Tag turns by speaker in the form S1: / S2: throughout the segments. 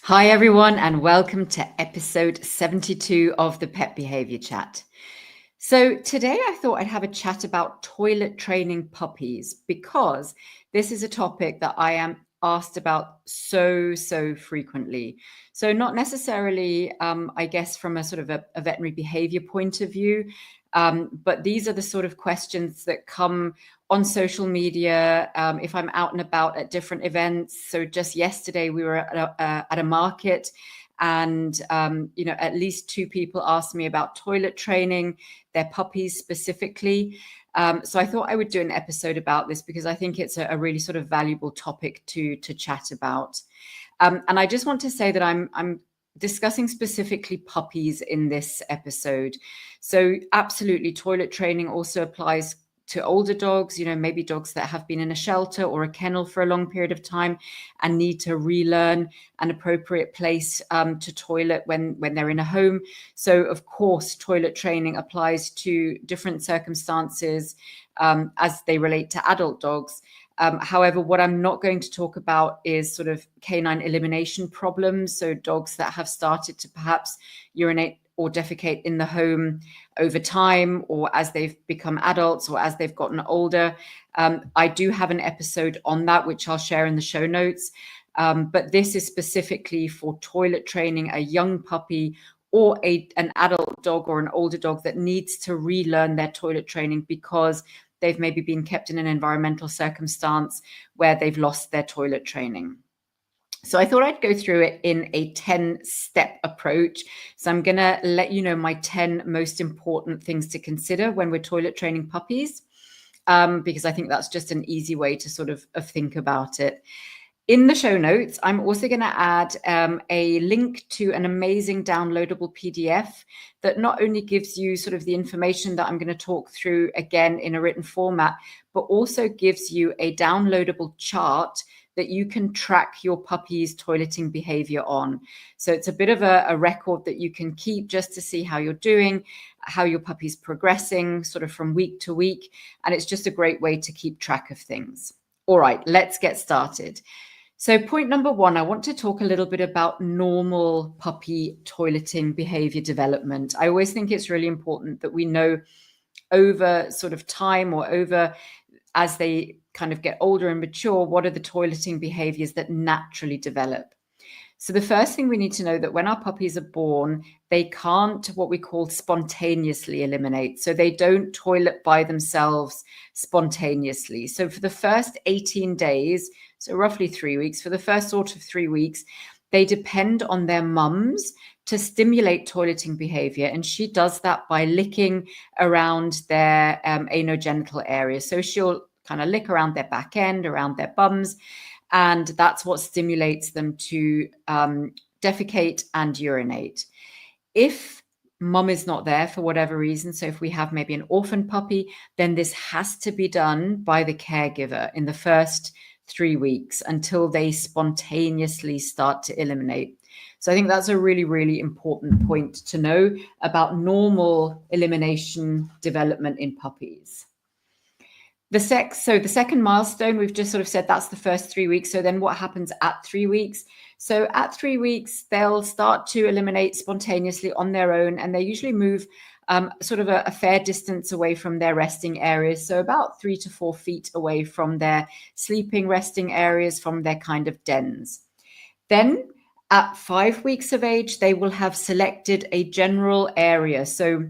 S1: Hi, everyone, and welcome to episode 72 of the Pet Behavior Chat. So, today I thought I'd have a chat about toilet training puppies because this is a topic that I am asked about so frequently. So, not necessarily, I guess, from a sort of a veterinary behavior point of view, but these are the sort of questions that come on social media, if I'm out and about at different events. So just yesterday we were at a market, and at least two people asked me about toilet training, their puppies specifically. So I thought I would do an episode about this because I think it's a really sort of valuable topic to chat about. And I just want to say that I'm discussing specifically puppies in this episode. So absolutely, toilet training also applies to older dogs, maybe dogs that have been in a shelter or a kennel for a long period of time and need to relearn an appropriate place to toilet when they're in a home. So, of course, toilet training applies to different circumstances as they relate to adult dogs. However, what I'm not going to talk about is sort of canine elimination problems. So dogs that have started to perhaps urinate or defecate in the home over time, or as they've become adults, or as they've gotten older. I do have an episode on that, which I'll share in the show notes. But this is specifically for toilet training a young puppy or an adult dog or an older dog that needs to relearn their toilet training because they've maybe been kept in an environmental circumstance where they've lost their toilet training. So I thought I'd go through it in a 10-step approach. So I'm going to let you know my 10 most important things to consider when we're toilet training puppies, because I think that's just an easy way to sort of think about it. In the show notes, I'm also going to add a link to an amazing downloadable PDF that not only gives you sort of the information that I'm going to talk through again in a written format, but also gives you a downloadable chart that you can track your puppy's toileting behavior on. So it's a bit of a record that you can keep just to see how you're doing, how your puppy's progressing sort of from week to week. And it's just a great way to keep track of things. All right, let's get started. So point number one, I want to talk a little bit about normal puppy toileting behavior development. I always think it's really important that we know over sort of time or over as they kind of get older and mature, what are the toileting behaviors that naturally develop? So the first thing we need to know that when our puppies are born, they can't what we call spontaneously eliminate. So they don't toilet by themselves spontaneously. So for the first 18 days, so roughly 3 weeks, for the first sort of 3 weeks, they depend on their mums to stimulate toileting behavior. And she does that by licking around their anogenital area. So she'll kind of lick around their back end, around their bums, and that's what stimulates them to defecate and urinate. If mum is not there for whatever reason, so if we have maybe an orphan puppy, then this has to be done by the caregiver in the first 3 weeks until they spontaneously start to eliminate. So I think that's a really important point to know about normal elimination development in puppies. So the second milestone, we've just sort of said that's the first 3 weeks. So then what happens at 3 weeks? So at 3 weeks, they'll start to eliminate spontaneously on their own, and they usually move sort of a fair distance away from their resting areas. So about 3 to 4 feet away from their sleeping resting areas, from their kind of dens. Then at 5 weeks of age, they will have selected a general area. So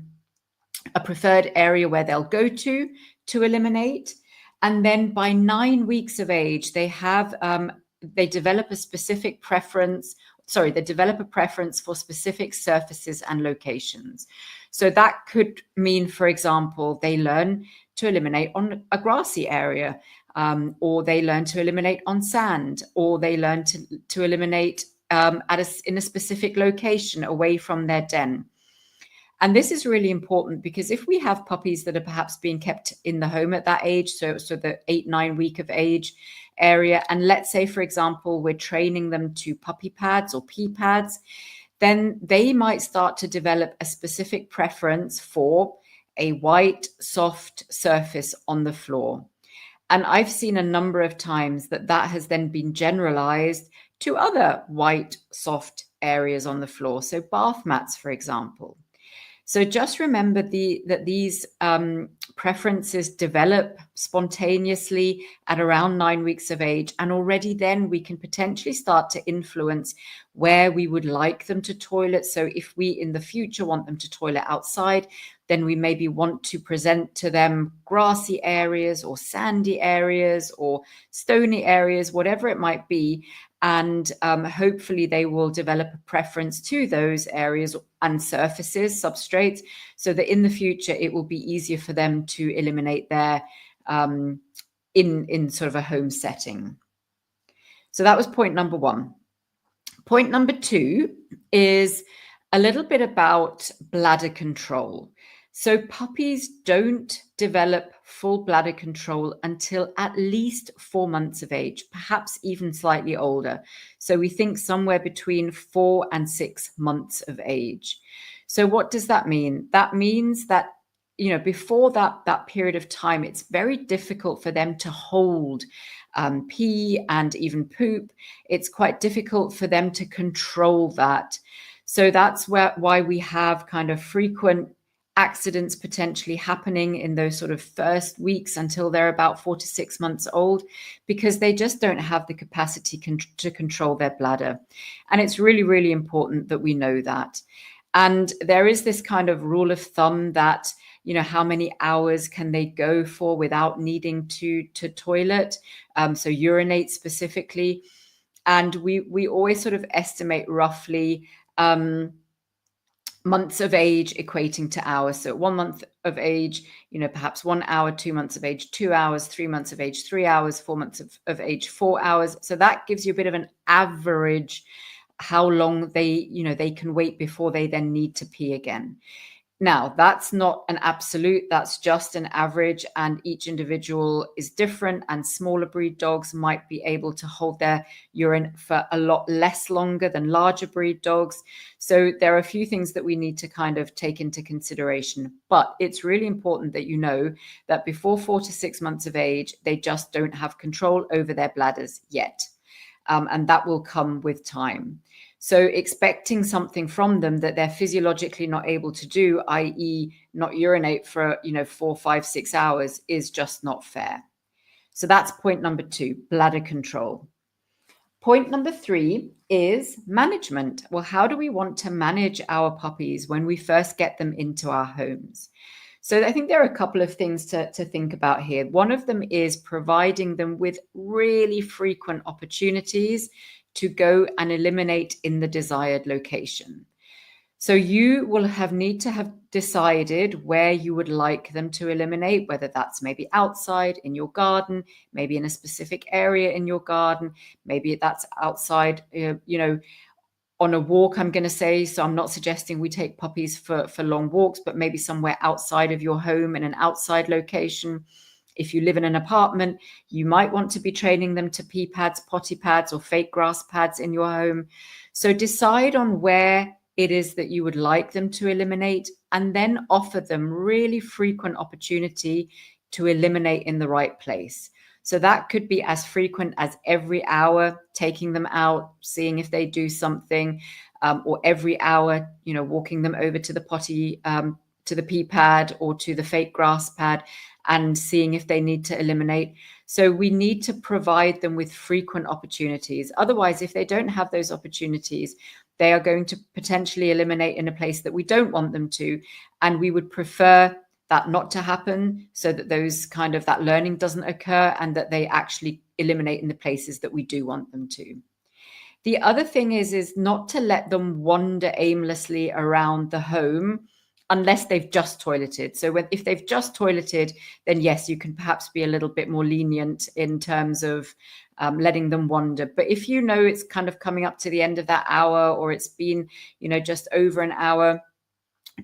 S1: a preferred area where they'll go to eliminate. And then by 9 weeks of age, they develop a specific preference. They develop a preference for specific surfaces and locations. So that could mean, for example, they learn to eliminate on a grassy area, or they learn to eliminate on sand, or they learn to eliminate in a specific location away from their den. And this is really important because if we have puppies that are perhaps being kept in the home at that age, so the 8-9 week of age area, and let's say, for example, we're training them to puppy pads or pee pads, then they might start to develop a specific preference for a white, soft surface on the floor. And I've seen a number of times that that has then been generalized to other white, soft areas on the floor. So bath mats, for example. So just remember that these preferences develop spontaneously at around 9 weeks of age. And already then we can potentially start to influence where we would like them to toilet. So if we in the future want them to toilet outside, then we maybe want to present to them grassy areas or sandy areas or stony areas, whatever it might be. And hopefully they will develop a preference to those areas and surfaces, substrates, so that in the future it will be easier for them to eliminate there in sort of a home setting. So that was point number one. Point number two is a little bit about bladder control. So puppies don't develop full bladder control until at least 4 months of age, perhaps even slightly older. So we think somewhere between 4 and 6 months of age. So what does that mean? That means that, you know, before that period of time, it's very difficult for them to hold pee and even poop. It's quite difficult for them to control that. So that's why we have kind of frequent accidents potentially happening in those sort of first weeks until they're about 4 to 6 months old, because they just don't have the capacity to control their bladder. And it's really, really important that we know that. And there is this kind of rule of thumb that, you know, how many hours can they go for without needing to toilet, so urinate specifically. And we always sort of estimate roughly months of age equating to hours. So 1 month of age, you know, perhaps 1 hour, 2 months of age, 2 hours, 3 months of age, 3 hours, 4 months of age, 4 hours. So that gives you a bit of an average how long they can wait before they then need to pee again. Now, that's not an absolute, that's just an average, and each individual is different, and smaller breed dogs might be able to hold their urine for a lot less longer than larger breed dogs. So there are a few things that we need to kind of take into consideration, but it's really important that you know that before 4 to 6 months of age, they just don't have control over their bladders yet. And that will come with time. So expecting something from them that they're physiologically not able to do, i.e. not urinate for, 4, 5, 6 hours, is just not fair. So that's point number 2, bladder control. Point number 3 is management. Well, how do we want to manage our puppies when we first get them into our homes? So I think there are a couple of things to think about here. One of them is providing them with really frequent opportunities to go and eliminate in the desired location. So you will need to have decided where you would like them to eliminate, whether that's maybe outside in your garden, maybe in a specific area in your garden, maybe that's outside, on a walk, I'm going to say. So I'm not suggesting we take puppies for long walks, but maybe somewhere outside of your home in an outside location. If you live in an apartment, you might want to be training them to pee pads, potty pads, or fake grass pads in your home. So decide on where it is that you would like them to eliminate, and then offer them really frequent opportunity to eliminate in the right place. So that could be as frequent as every hour, taking them out, seeing if they do something, or every hour, walking them over to the potty, to the pee pad or to the fake grass pad, and seeing if they need to eliminate. So we need to provide them with frequent opportunities. Otherwise, if they don't have those opportunities, they are going to potentially eliminate in a place that we don't want them to. And we would prefer that not to happen, so that that learning doesn't occur, and that they actually eliminate in the places that we do want them to. The other thing is not to let them wander aimlessly around the home unless they've just toileted. So if they've just toileted, then yes, you can perhaps be a little bit more lenient in terms of letting them wander. But if it's kind of coming up to the end of that hour, or it's been, just over an hour,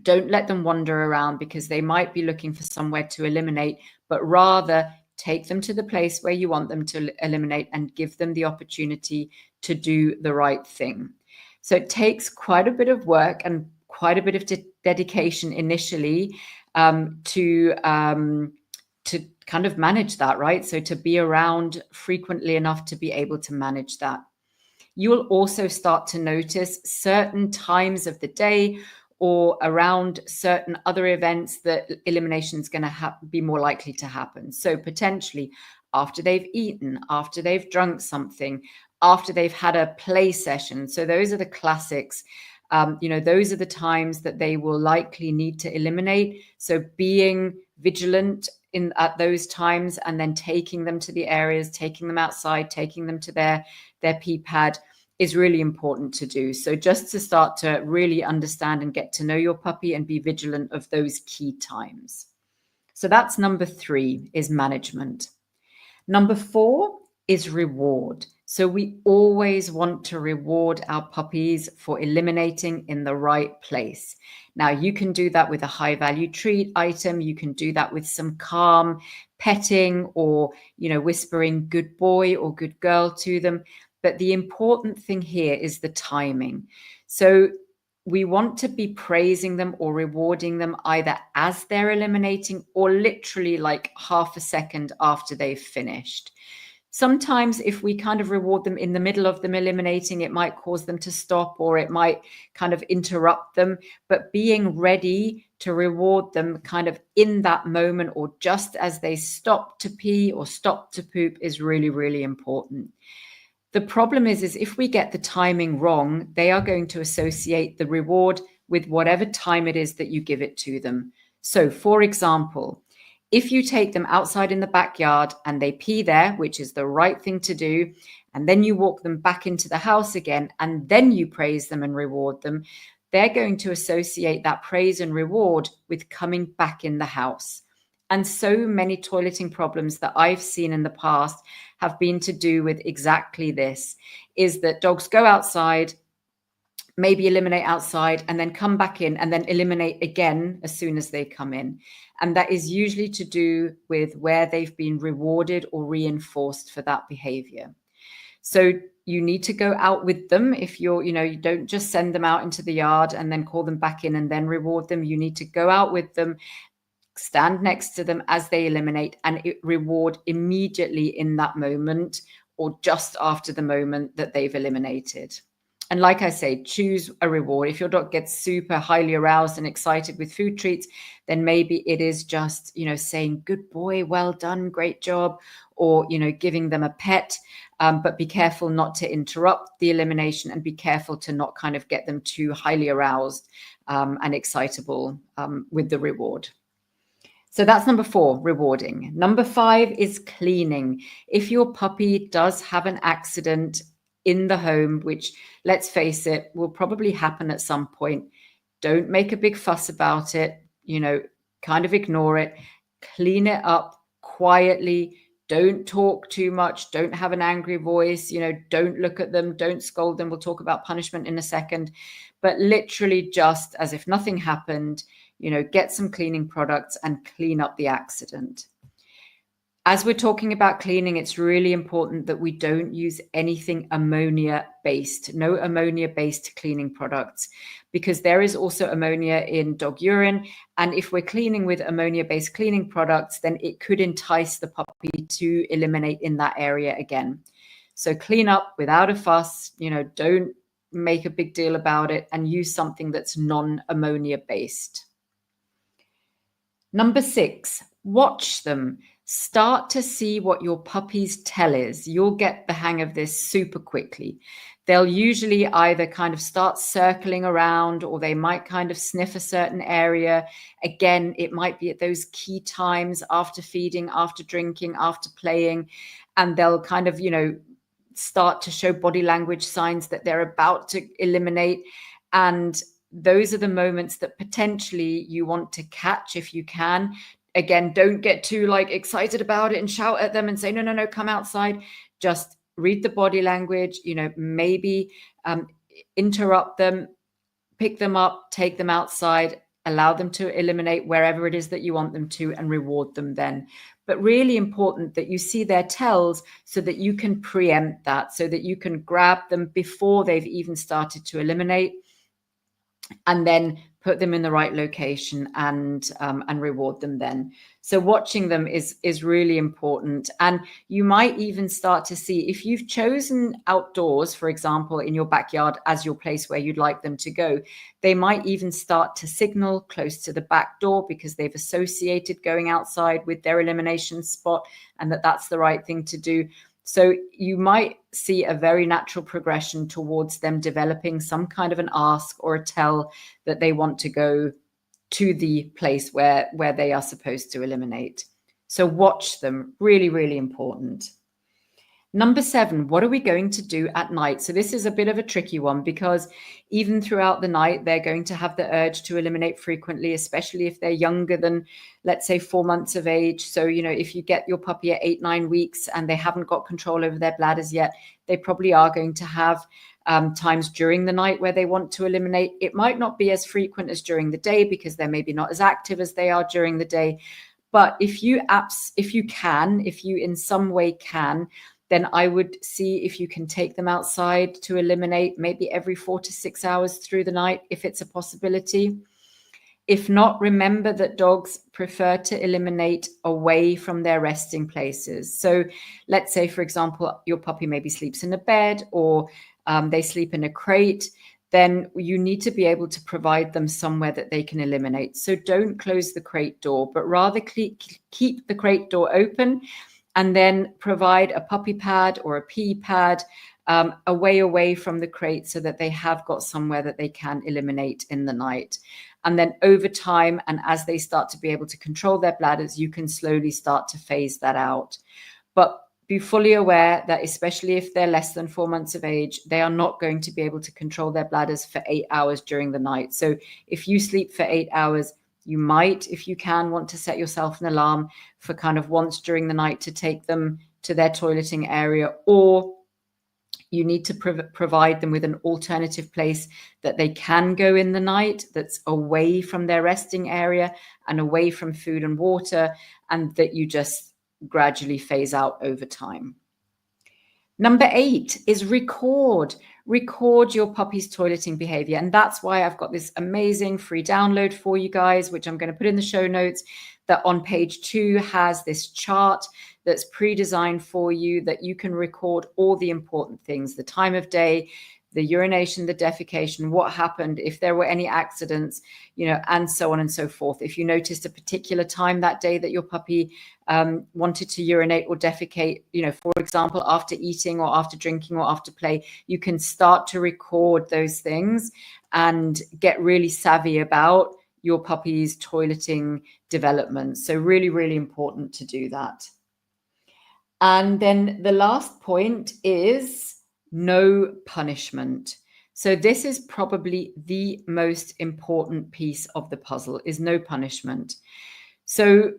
S1: don't let them wander around, because they might be looking for somewhere to eliminate, but rather take them to the place where you want them to eliminate and give them the opportunity to do the right thing. So it takes quite a bit of work and quite a bit of dedication initially to to kind of manage that, right? So to be around frequently enough to be able to manage that. You will also start to notice certain times of the day or around certain other events that elimination is going to be more likely to happen. So potentially after they've eaten, after they've drunk something, after they've had a play session. So those are the classics. Those are the times that they will likely need to eliminate. So being vigilant at those times, and then taking them to the areas, taking them outside, taking them to their pee pad is really important to do. So just to start to really understand and get to know your puppy and be vigilant of those key times. So that's number 3, is management. Number 4 is reward. So we always want to reward our puppies for eliminating in the right place. Now, you can do that with a high value treat item. You can do that with some calm petting or, whispering good boy or good girl to them. But the important thing here is the timing. So we want to be praising them or rewarding them either as they're eliminating or literally like half a second after they've finished. Sometimes if we kind of reward them in the middle of them eliminating, it might cause them to stop, or it might kind of interrupt them. But being ready to reward them kind of in that moment or just as they stop to pee or stop to poop is really, really important. The problem is if we get the timing wrong, they are going to associate the reward with whatever time it is that you give it to them. So, for example, if you take them outside in the backyard and they pee there, which is the right thing to do, and then you walk them back into the house again, and then you praise them and reward them, they're going to associate that praise and reward with coming back in the house. And so many toileting problems that I've seen in the past have been to do with exactly this, is that dogs go outside, maybe eliminate outside, and then come back in and then eliminate again as soon as they come in. And that is usually to do with where they've been rewarded or reinforced for that behavior. So you need to go out with them. If you don't just send them out into the yard and then call them back in and then reward them. You need to go out with them, stand next to them as they eliminate, and reward immediately in that moment or just after the moment that they've eliminated. And like I say, choose a reward. If your dog gets super highly aroused and excited with food treats, then maybe it is just, saying, good boy, well done, great job, or, giving them a pet. But be careful not to interrupt the elimination, and be careful to not kind of get them too highly aroused and excitable with the reward. So that's number 4, rewarding. Number 5 is cleaning. If your puppy does have an accident in the home, which, let's face it, will probably happen at some point, don't make a big fuss about it, kind of ignore it, clean it up quietly. Don't talk too much. Don't have an angry voice. Don't look at them. Don't scold them. We'll talk about punishment in a second. But literally just as if nothing happened, get some cleaning products and clean up the accident. As we're talking about cleaning, it's really important that we don't use anything ammonia-based, no ammonia-based cleaning products, because there is also ammonia in dog urine. And if we're cleaning with ammonia-based cleaning products, then it could entice the puppy to eliminate in that area again. So clean up without a fuss, don't make a big deal about it, and use something that's non-ammonia-based. Number 6, watch them. Start to see what your puppy's tell is. You'll get the hang of this super quickly. They'll usually either kind of start circling around, or they might kind of sniff a certain area. Again, it might be at those key times after feeding, after drinking, after playing, and they'll kind of, start to show body language signs that they're about to eliminate. And those are the moments that potentially you want to catch if you can. Again, don't get too excited about it and shout at them and say, no, come outside. Just read the body language, maybe interrupt them, pick them up, take them outside, allow them to eliminate wherever it is that you want them to, and reward them then. But really important that you see their tells so that you can preempt that, so that you can grab them before they've even started to eliminate, and then put them in the right location, and reward them then. So watching them is really important. And you might even start to see, if you've chosen outdoors, for example, in your backyard as your place where you'd like them to go, they might even start to signal close to the back door because they've associated going outside with their elimination spot, and that's the right thing to do. So you might see a very natural progression towards them developing some kind of an ask or a tell that they want to go to the place where they are supposed to eliminate. So watch them, really, really important. Number 7, what are we going to do at night? So this is a bit of a tricky one, because even throughout the night, they're going to have the urge to eliminate frequently, especially if they're younger than, let's say, 4 months of age. So, if you get your puppy at 8-9 weeks and they haven't got control over their bladders yet, they probably are going to have times during the night where they want to eliminate. It might not be as frequent as during the day because they're maybe not as active as they are during the day. But if you in some way can, then I would see if you can take them outside to eliminate maybe every 4 to 6 hours through the night, if it's a possibility. If not, remember that dogs prefer to eliminate away from their resting places. So let's say, for example, your puppy maybe sleeps in a bed, or they sleep in a crate. Then you need to be able to provide them somewhere that they can eliminate. So don't close the crate door, but rather keep the crate door open, and then provide a puppy pad or a pee pad away from the crate, so that they have got somewhere that they can eliminate in the night. And then over time, and as they start to be able to control their bladders, you can slowly start to phase that out. But be fully aware that, especially if they're less than 4 months of age, they are not going to be able to control their bladders for 8 hours during the night. So if you sleep for 8 hours, you might, if you can, want to set yourself an alarm for kind of once during the night to take them to their toileting area, or you need to provide them with an alternative place that they can go in the night that's away from their resting area and away from food and water, and that you just gradually phase out over time. Number 8 is record your puppy's toileting behavior. And that's why I've got this amazing free download for you guys, which I'm going to put in the show notes, that on page 2 has this chart that's pre-designed for you, that you can record all the important things: the time of day, the urination, the defecation, what happened, if there were any accidents, and so on and so forth. If you noticed a particular time that day that your puppy wanted to urinate or defecate, for example, after eating or after drinking or after play, you can start to record those things and get really savvy about your puppy's toileting development. So really, really important to do that. And then the last point is no punishment. So this is probably the most important piece of the puzzle, is no punishment. So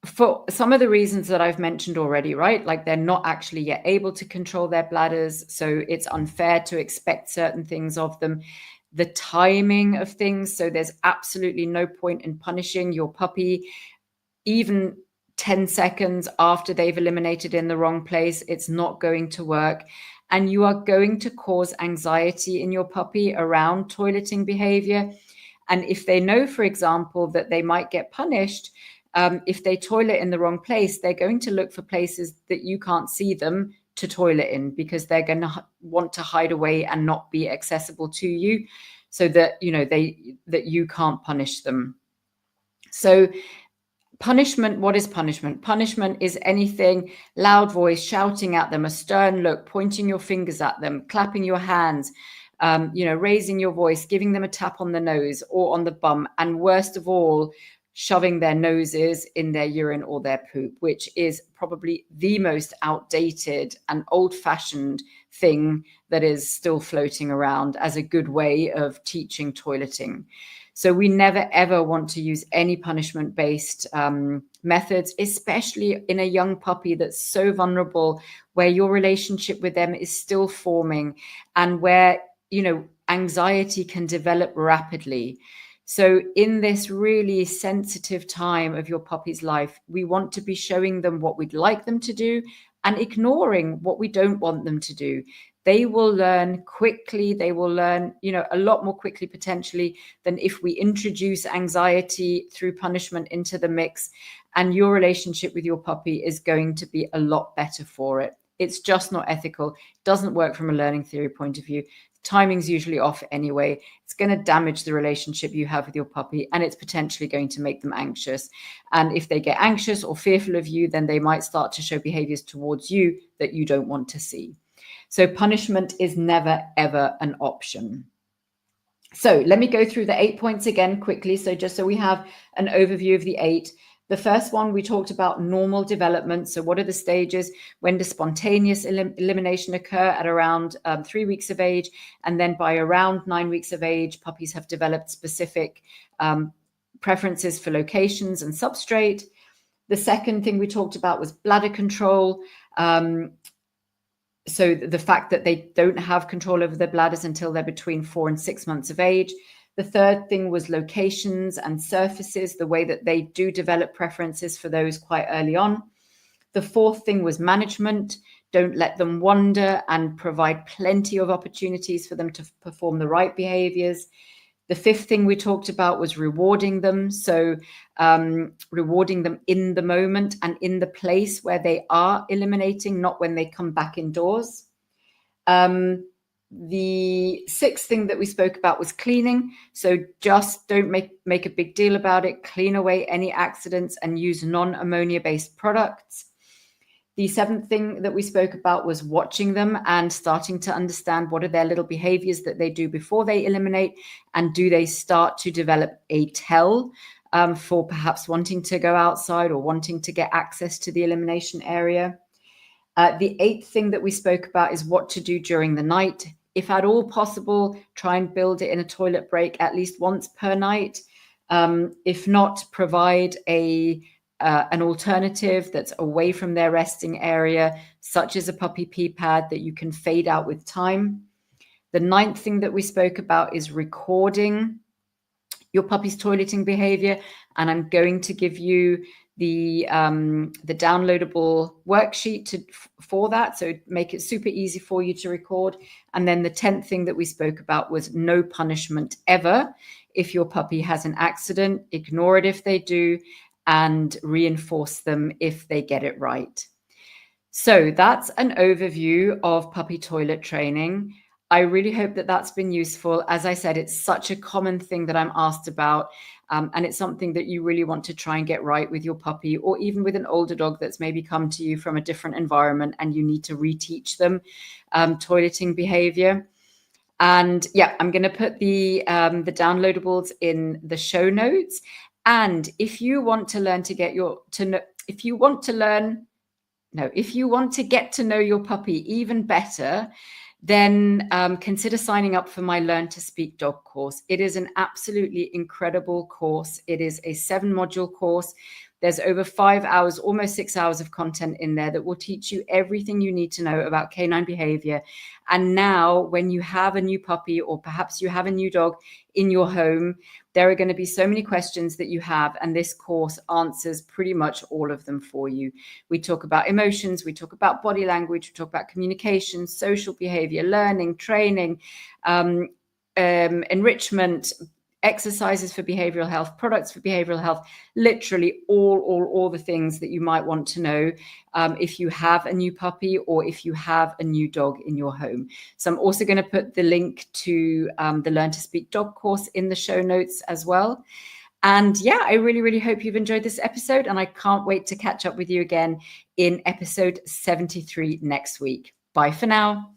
S1: for some of the reasons that I've mentioned already, right? Like, they're not actually yet able to control their bladders, so it's unfair to expect certain things of them. The timing of things, so there's absolutely no point in punishing your puppy even 10 seconds after they've eliminated in the wrong place. It's not going to work. And you are going to cause anxiety in your puppy around toileting behavior. And if they know, for example, that they might get punished if they toilet in the wrong place, they're going to look for places that you can't see them to toilet in, because they're going to want to hide away and not be accessible to you, so that that you can't punish them. So punishment, what is punishment? Punishment is anything: loud voice, shouting at them, a stern look, pointing your fingers at them, clapping your hands, raising your voice, giving them a tap on the nose or on the bum, and worst of all, shoving their noses in their urine or their poop, which is probably the most outdated and old-fashioned thing that is still floating around as a good way of teaching toileting. So we never, ever want to use any punishment-based methods, especially in a young puppy that's so vulnerable, where your relationship with them is still forming, and where, anxiety can develop rapidly. So in this really sensitive time of your puppy's life, we want to be showing them what we'd like them to do and ignoring what we don't want them to do. they will learn quickly. They will learn, a lot more quickly potentially than if we introduce anxiety through punishment into the mix. And your relationship with your puppy is going to be a lot better for it. It's just not ethical. It doesn't work from a learning theory point of view. Timing's usually off anyway. It's going to damage the relationship you have with your puppy, and it's potentially going to make them anxious. And if they get anxious or fearful of you, then they might start to show behaviors towards you that you don't want to see. So punishment is never, ever an option. So let me go through the 8 points again quickly. So just so we have an overview of the 8. The first one, we talked about normal development. So what are the stages? When does spontaneous elimination occur? At around 3 weeks of age. And then by around 9 weeks of age, puppies have developed specific preferences for locations and substrate. The second thing we talked about was bladder control. So the fact that they don't have control over their bladders until they're between 4 and 6 months of age. The third thing was locations and surfaces, the way that they do develop preferences for those quite early on. The fourth thing was management. Don't let them wander, and provide plenty of opportunities for them to perform the right behaviors. The fifth thing we talked about was rewarding them. So rewarding them in the moment and in the place where they are eliminating, not when they come back indoors. The sixth thing that we spoke about was cleaning. So just don't make a big deal about it. Clean away any accidents and use non-ammonia based products. The seventh thing that we spoke about was watching them and starting to understand what are their little behaviors that they do before they eliminate, and do they start to develop a tell for perhaps wanting to go outside or wanting to get access to the elimination area. The eighth thing that we spoke about is what to do during the night. If at all possible, try and build it in a toilet break at least once per night. If not, provide an alternative that's away from their resting area, such as a puppy pee pad that you can fade out with time. The ninth thing that we spoke about is recording your puppy's toileting behavior. And I'm going to give you the downloadable worksheet for that. So make it super easy for you to record. And then the 10th thing that we spoke about was no punishment ever. If your puppy has an accident, ignore it if they do, and reinforce them if they get it right. So that's an overview of puppy toilet training. I really hope that that's been useful. As I said, it's such a common thing that I'm asked about, and it's something that you really want to try and get right with your puppy, or even with an older dog that's maybe come to you from a different environment and you need to reteach them toileting behavior. And yeah, I'm going to put the downloadables in the show notes. And if you want to learn if you want to get to know your puppy even better, then consider signing up for my Learn to Speak Dog course. It is an absolutely incredible course. It is a 7-module course. There's over 5 hours, almost 6 hours of content in there that will teach you everything you need to know about canine behavior. And now when you have a new puppy, or perhaps you have a new dog in your home, there are going to be so many questions that you have, and this course answers pretty much all of them for you. We talk about emotions, we talk about body language, we talk about communication, social behavior, learning, training, enrichment, exercises for behavioral health, products for behavioral health, literally all the things that you might want to know if you have a new puppy or if you have a new dog in your home. So I'm also going to put the link to the Learn to Speak Dog course in the show notes as well. And yeah, I really, really hope you've enjoyed this episode, and I can't wait to catch up with you again in episode 73 next week. Bye for now.